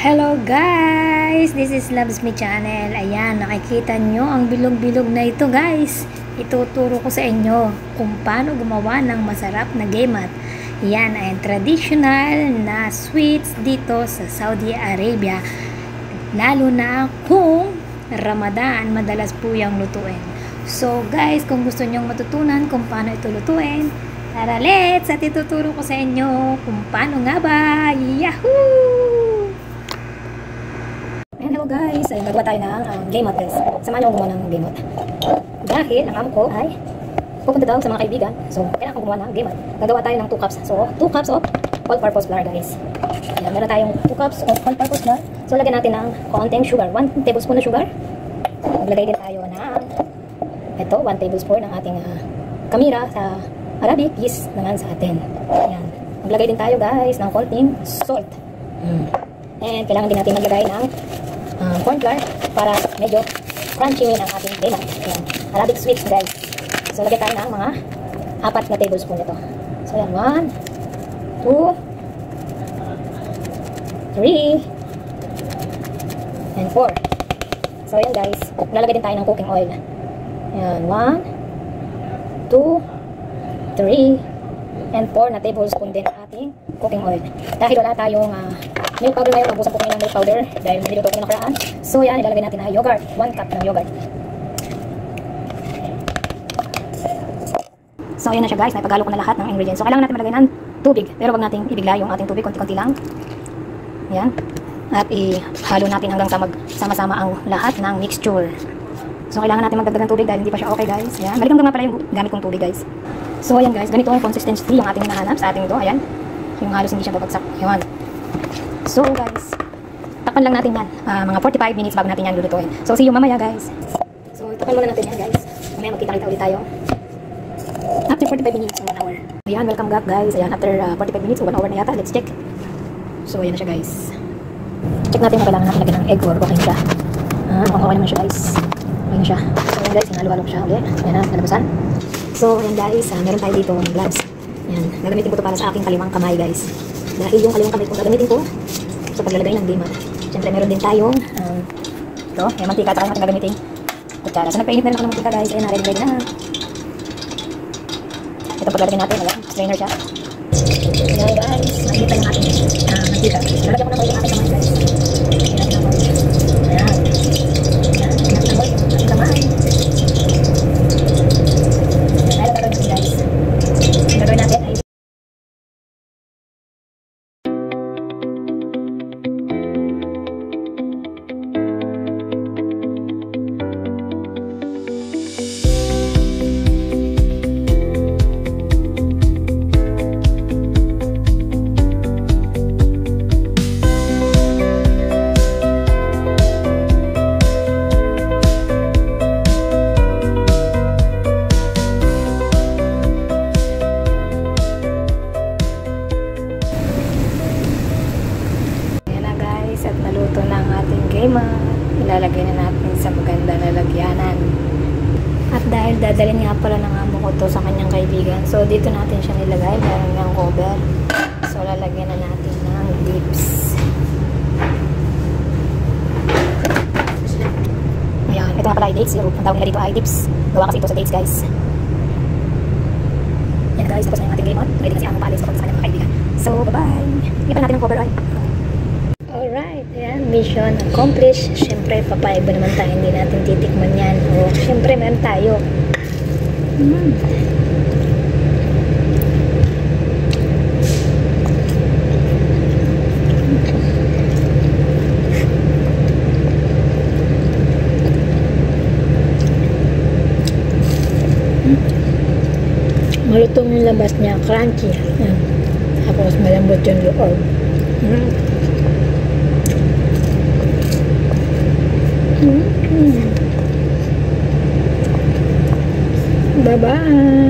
Hello guys! This is Loves Me Channel. Ayan, nakikita nyo ang bilog-bilog na ito guys. Ituturo ko sa inyo kung paano gumawa ng masarap na gemat. Yan ay traditional na sweets dito sa Saudi Arabia. Lalo na kung Ramadan, madalas po yung lutuin. So guys, kung gusto nyong matutunan kung paano ito lutuin, tara let's! At ituturo ko sa inyo kung paano nga ba. Yahoo! Hello guys, ay gagawa tayo ng gemat guys. Samahan nyo gumawa ng gemat. Dahil ang amo ko ay pupunta daw sa mga kaibigan. So, kailangan ko gumawa ng gemat. Gagawa tayo ng 2 cups. So, 2 cups of all-purpose flour guys. Ayan, meron tayong 2 cups of all-purpose flour. So, lagyan natin ng konting sugar. 1 tablespoon na sugar. Maglagay din tayo ng ito, 1 tablespoon ng ating kamira sa Arabic, yeast naman sa atin. Ayan. Maglagay din tayo guys ng konting salt. And kailangan din natin maglagay ng corn flour para medyo crunchy ang ating gemat. Ayan. Arabic sweets guys. So lagyan tayo ng mga 4 na tablespoon ito. So yan, 1, 2, 3, and 4. So yan guys, lalagay din tayo ng cooking oil. Ayan, 1, 2, 3, and 4 na tablespoon din ang ating cooking oil. Dahil wala tayong milk powder ngayon, ubusan po kami ng milk powder dahil niluto ko na nakaraan. So yan, ilalagay natin na yogurt, 1 cup ng yogurt. So yan na siya guys, naipagalo ko na lahat ng ingredients. So kailangan natin malagay ng tubig, pero wag nating ibigla yung ating tubig, konti-konti lang. Yan. At ihalo natin hanggang sa magsama-sama ang lahat ng mixture. So kailangan natin magdagdag ng tubig dahil hindi pa siya okay guys. Yan. Balikan ko nga pala yung gamit kong tubig guys. So ayan guys, ganito ang consistency yung ating hinahanap sa ating ito. Ayan. Yung halos hindi siya babagsak. Yan. So guys, takpan lang natin yan. Mga 45 minutes bago natin yan lulutuin. So see you mamaya guys. So takpan muna natin yan guys. Mamaya magkita-kita ulit tayo. After 45 minutes, 1 hour. Ayan, welcome back guys. Ayan, after 45 minutes, 1 hour na yata. Let's check. So ayan na siya guys. Check natin kung kailangan natin lagyan ng egg or okay na siya. Mukhang okay naman siya guys. Okay na siya. So ayan guys, hinalo-halo ko siya ulit. Ayan na, nalabasan. So ayan guys, meron tayo dito ng gloves. Ayan, gagamitin ko ito para sa aking kaliwang kamay guys. Dahil yung kaliwang kamay ko gagamitin ko sa paglalagay ng gemat. Siyempre meron din tayong ito, may mantika at natin gagamitin kutsara. So nagpainit na rin ako ng mantika guys. Ayan, ready na. Ito paglalagay natin, ayan, strainer siya. Ayan guys, nakikita yung ating mantika. Nalagyan ko na po yung ating kamay guys. Ayan. Ayan, nakatamol yung ating kamay. Ayan, tayo gagawin guys. Ang gagawin natin ay at naluto na ang ating gemat. Ilalagay na natin sa maganda na lagyanan. At dahil dadalhin nga pala ng amo ko to sa kanyang kaibigan, so dito natin siya nilagay. Meron niyang cover. So lalagyan na natin ng dips. Ayan, ito nga pala ay dates. Ang tawag nila dito ay dips. Gawa kasi ito sa dates guys. Yan guys, tapos na yung ating gemat. Ready na si amo paalis sa kanyang kaibigan. So bye bye. Ipan natin ng cover ay. Alright, ayan, mission accomplished. Siyempre, papayag ba naman tayo, hindi natin titikman yan. O, siyempre, meron tayo. Malutong yung labas niya, crunchy. Ayan. Tapos, malambot yung loob. Bye-bye.